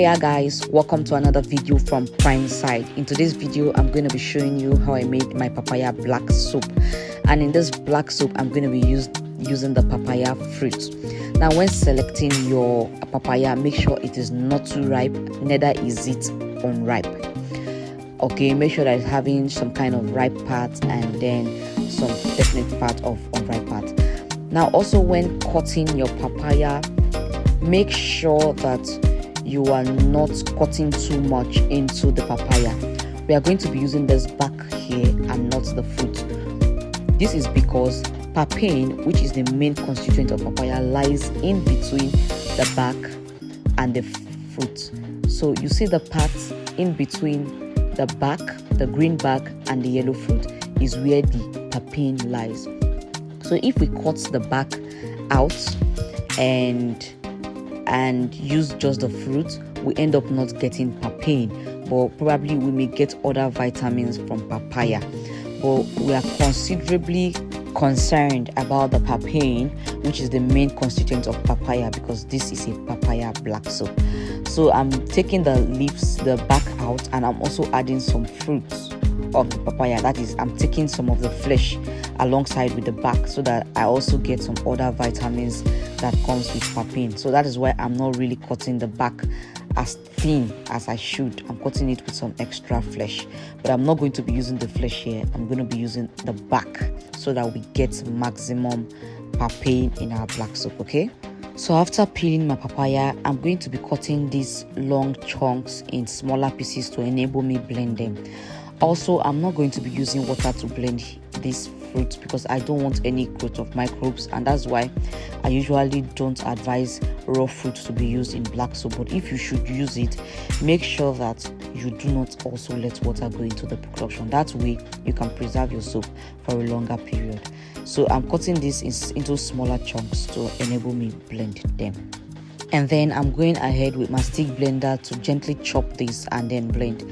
Hiya guys, welcome to another video from Prime Side. In today's video I'm going to be showing you how I made my papaya black soup, and in this black soup I'm going to be using the papaya fruit. Now when selecting your papaya, make sure it is not too ripe, neither is it unripe. Okay, make sure that it's having some kind of ripe part and then some definite part of unripe part. Now also when cutting your papaya, make sure that you are not cutting too much into the papaya. We are going to be using this back here and not the fruit. This is because papain, which is the main constituent of papaya, lies in between the back and the fruit. So you see the part in between the back, the green back and the yellow fruit is where the papain lies. So if we cut the back out and use just the fruit, we end up not getting papain, but probably we may get other vitamins from papaya. But we are considerably concerned about the papain, which is the main constituent of papaya, because this is a papaya black soup. So I'm taking the leaves, the back out, and I'm also adding some fruits of the papaya. That is, I'm taking some of the flesh alongside with the back so that I also get some other vitamins that comes with papain. So that is why I'm not really cutting the back as thin as I should. I'm cutting it with some extra flesh, but I'm not going to be using the flesh here. I'm going to be using the back so that we get maximum papain in our black soup. Okay, so after peeling my papaya, I'm going to be cutting these long chunks in smaller pieces to enable me blend them. Also, I'm not going to be using water to blend these fruits because I don't want any growth of microbes, and that's why I usually don't advise raw fruit to be used in black soup. But if you should use it, make sure that you do not also let water go into the concoction. That way you can preserve your soup for a longer period. So I'm cutting this into smaller chunks to enable me blend them. And then I'm going ahead with my stick blender to gently chop this and then blend.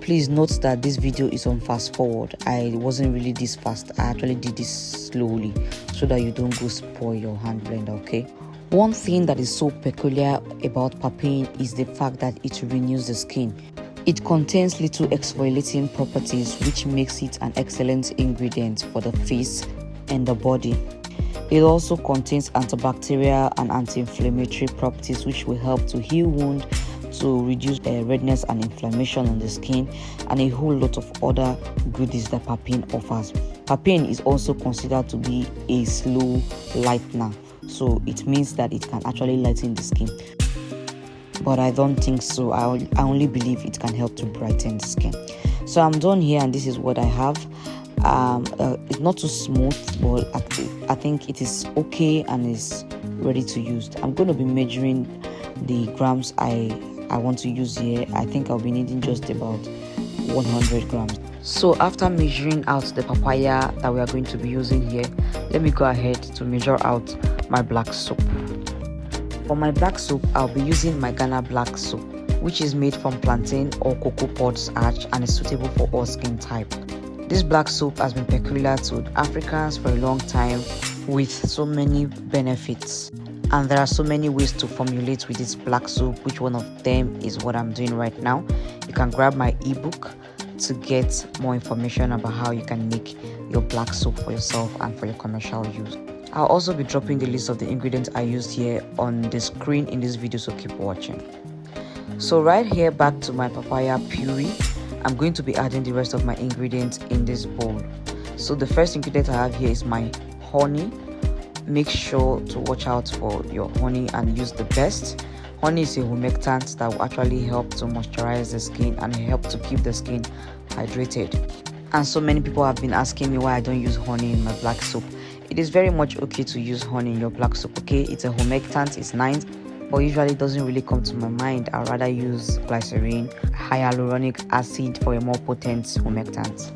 Please note that this video is on fast forward. I wasn't really this fast. I actually did this slowly so that you don't go spoil your hand blender. Okay, one thing that is so peculiar about papain is the fact that it renews the skin. It contains little exfoliating properties, which makes it an excellent ingredient for the face and the body. It also contains antibacterial and anti-inflammatory properties, which will help to heal wounds, to reduce redness and inflammation on the skin, and a whole lot of other goodies that papain offers. Papain is also considered to be a slow lightener, so it means that it can actually lighten the skin, but I don't think so. I only believe it can help to brighten the skin. So I'm done here, and this is what I have. It's not too smooth, but I think it is okay and is ready to use. I'm going to be measuring the grams I want to use here. I think I'll be needing just about 100 grams. So after measuring out the papaya that we are going to be using here, let me go ahead to measure out my black soup. For my black soup, I'll be using my Ghana black soup, which is made from plantain or cocoa pod starch and is suitable for all skin type. This black soup has been peculiar to Africans for a long time with so many benefits. And there are so many ways to formulate with this black soup, which one of them is what I'm doing right now. You can grab my ebook to get more information about how you can make your black soup for yourself and for your commercial use. I'll also be dropping the list of the ingredients I used here on the screen in this video, so keep watching. So right here, back to my papaya puree, I'm going to be adding the rest of my ingredients in this bowl. So the first ingredient I have here is my honey. Make sure to watch out for your honey and use the best. Honey is a humectant that will actually help to moisturize the skin and help to keep the skin hydrated. And so many people have been asking me why I don't use honey in my black soup. It is very much okay to use honey in your black soup. Okay, it's a humectant, it's nice, but usually it doesn't really come to my mind. I'd rather use glycerin, hyaluronic acid for a more potent humectant.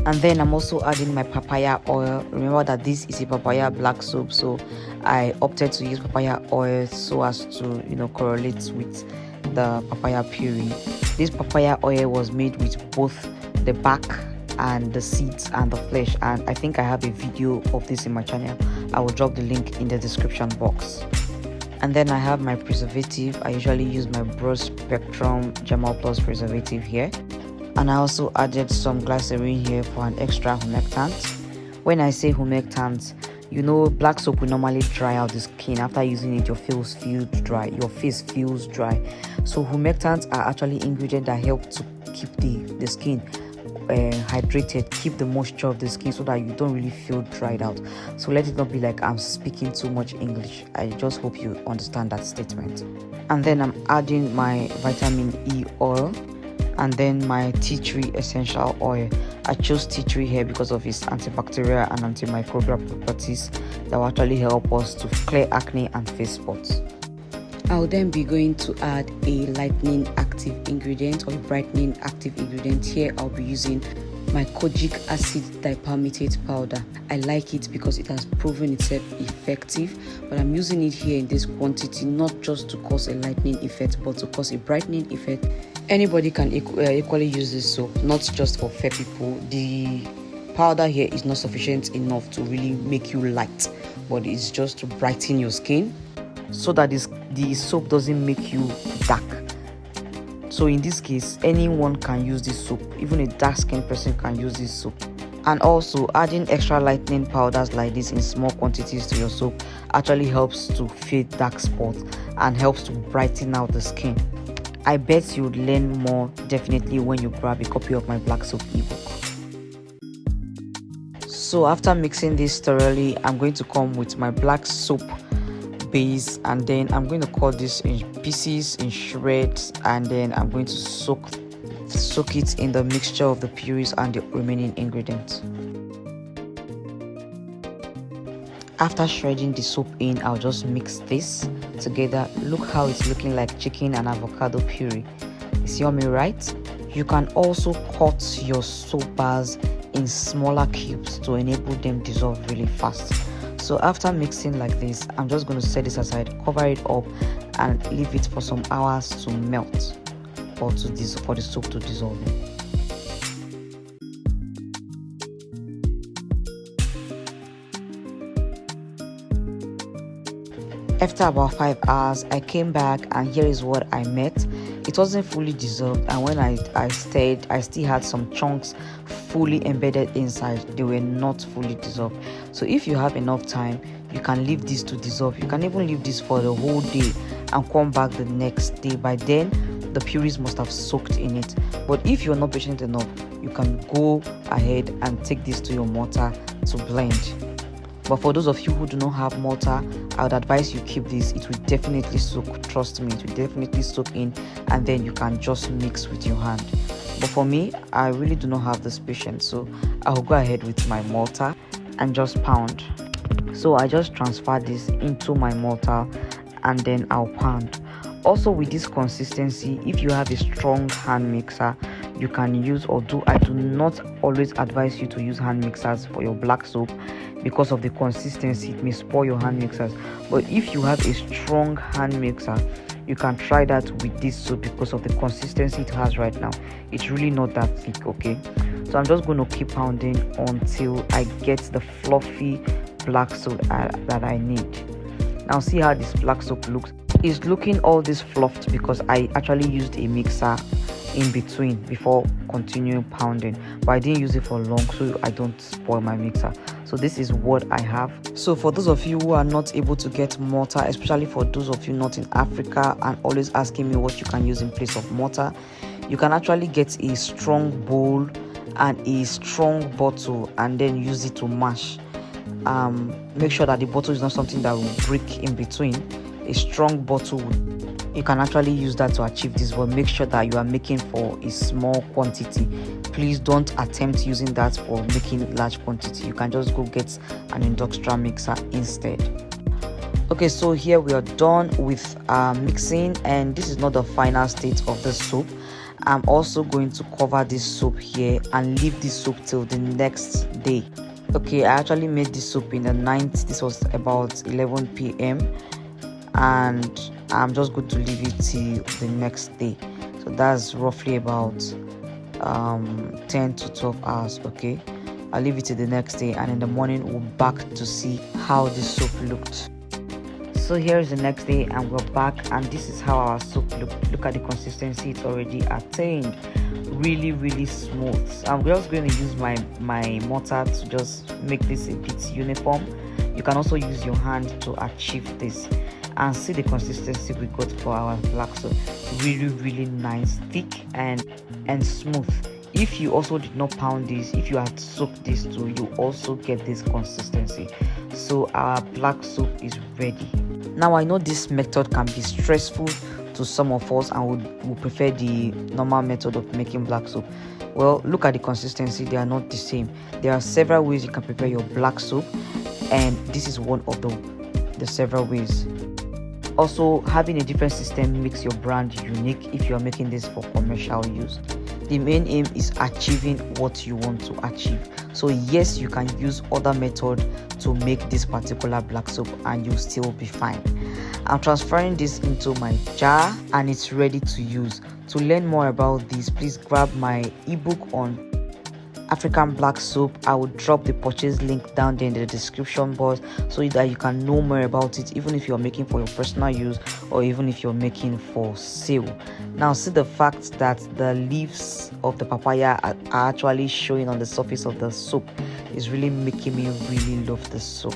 And then I'm also adding my papaya oil. Remember that this is a papaya black soup, so I opted to use papaya oil so as to correlate with the papaya puree. This papaya oil was made with both the back and the seeds and the flesh, and I think I have a video of this in my channel. I will drop the link in the description box. And then I have my preservative. I usually use my Broad Spectrum Germal Plus preservative here. And I also added some glycerin here for an extra humectant. When I say humectant, you know, black soap will normally dry out the skin. After using it, your face feels dry. So humectants are actually ingredients that help to keep the skin hydrated, keep the moisture of the skin so that you don't really feel dried out. So let it not be like I'm speaking too much English. I just hope you understand that statement. And then I'm adding my vitamin E oil and then my tea tree essential oil. I chose tea tree here because of its antibacterial and antimicrobial properties that will actually help us to clear acne and face spots. I'll then be going to add a lightening active ingredient or a brightening active ingredient. Here I'll be using my kojic acid dipalmitate powder. I like it because it has proven itself effective, but I'm using it here in this quantity not just to cause a lightening effect but to cause a brightening effect. Anybody can equally use this soap, not just for fair people. The powder here is not sufficient enough to really make you light, but it's just to brighten your skin so that the soap doesn't make you dark. So in this case, anyone can use this soap. Even a dark skinned person can use this soap. And also adding extra lightening powders like this in small quantities to your soap actually helps to fade dark spots and helps to brighten out the skin. I bet you would learn more definitely when you grab a copy of my black soap ebook. So after mixing this thoroughly, I'm going to come with my black soap base, and then I'm going to cut this in pieces, in shreds, and then I'm going to soak it in the mixture of the purees and the remaining ingredients. After shredding the soap in, I'll just mix this together. Look how it's looking like chicken and avocado puree. It's yummy, right? You can also cut your soap bars in smaller cubes to enable them dissolve really fast. So after mixing like this, I'm just going to set this aside, cover it up, and leave it for some hours to melt or for the soap to dissolve in. After about 5 hours, I came back and here is what I met. It wasn't fully dissolved, and when I stayed, I still had some chunks fully embedded inside. They were not fully dissolved. So if you have enough time, you can leave this to dissolve. You can even leave this for the whole day and come back the next day. By then, the purees must have soaked in it. But if you're not patient enough, you can go ahead and take this to your mortar to blend. But for those of you who do not have mortar, I would advise you keep this. It will definitely soak, trust me, it will definitely soak in, and then you can just mix with your hand. But for me, I really do not have this patience, so I'll go ahead with my mortar and just pound. So I just transfer this into my mortar and then I'll pound. Also with this consistency, if you have a strong hand mixer, you can use I do not always advise you to use hand mixers for your black soap because of the consistency. It may spoil your hand mixers. But if you have a strong hand mixer, you can try that with this soap because of the consistency it has right now. It's really not that thick, okay? So I'm just going to keep pounding until I get the fluffy black soap that I need. Now see how this black soap looks. It's looking all this fluffed because I actually used a mixer in between before continuing pounding, but I didn't use it for long so I don't spoil my mixer. So this is what I have. So for those of you who are not able to get mortar, especially for those of you not in Africa and always asking me what you can use in place of mortar, you can actually get a strong bowl and a strong bottle and then use it to mash. Make sure that the bottle is not something that will break in between. A strong bottle, you can actually use that to achieve this, but make sure that you are making for a small quantity. Please don't attempt using that for making large quantity. You can just go get an industrial mixer instead. Okay, so here we are done with mixing, and this is not the final state of the soap. I'm also going to cover this soap here and leave this soap till the next day. Okay, I actually made this soap in the night. This was about 11 p.m. and I'm just going to leave it till the next day. So that's roughly about 10 to 12 hours. Okay, I'll leave it till the next day, and in the morning we'll back to see how the soap looked. So here is the next day and we're back, and this is how our soap look at the consistency it's already attained. Really smooth. So I'm just going to use my mortar to just make this a bit uniform. You can also use your hand to achieve this, and see the consistency we got for our black soap. Really nice, thick and smooth. If you also did not pound this, if you had soaked this too, you also get this consistency. So our black soap is ready. Now I know this method can be stressful to some of us and would prefer the normal method of making black soap. Well, look at the consistency, they are not the same. There are several ways you can prepare your black soap, and this is one of the several ways. Also, having a different system makes your brand unique if you are making this for commercial use. The main aim is achieving what you want to achieve. So yes, you can use other methods to make this particular black soap and you'll still be fine. I'm transferring this into my jar and it's ready to use. To learn more about this, please grab my ebook on African black soap. I will drop the purchase link down there in the description box so that you can know more about it, even if you're making for your personal use or even if you're making for sale. Now see the fact that the leaves of the papaya are actually showing on the surface of the soap is really making me really love the soap.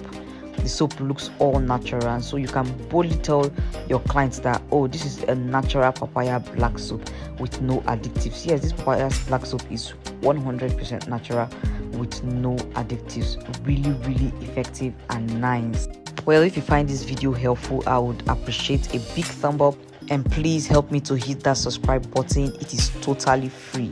The soap looks all natural, and so you can boldly tell your clients that, oh, this is a natural papaya black soap with no additives. Yes, this papaya black soap is 100% natural with no additives. Really effective and nice. Well, if you find this video helpful, I would appreciate a big thumb up, and please help me to hit that subscribe button. It is totally free.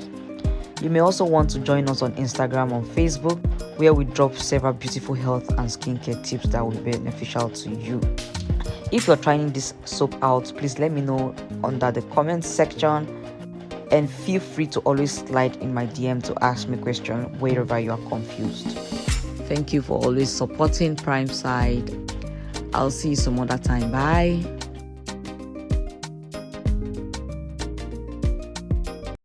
You may also want to join us on Instagram and Facebook, where we drop several beautiful health and skincare tips that will be beneficial to you. If you're trying this soap out, please let me know under the comment section, and feel free to always slide in my DM to ask me questions wherever you are confused. Thank you for always supporting Prime Side. I'll see you some other time. Bye.